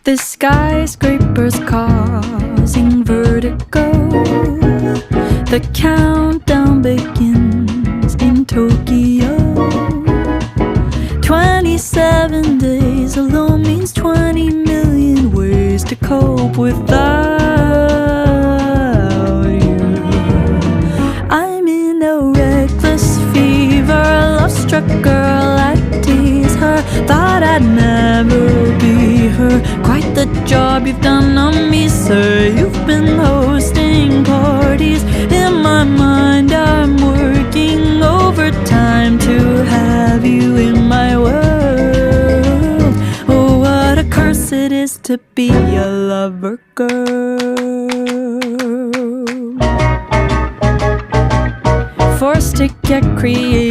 The skyscrapers causing vertigo. The countdown begins in Tokyo. 27 days alone means 20 million ways to cope without you. I'm in a reckless fever, love-struck girl, I tease her. Thought I'd never be her. Quite the job you've done on me, sir. You've been hosting parties. In my mind I'm working overtime to have you in my world. Oh, what a curse it is to be a lover girl. Forced to get creative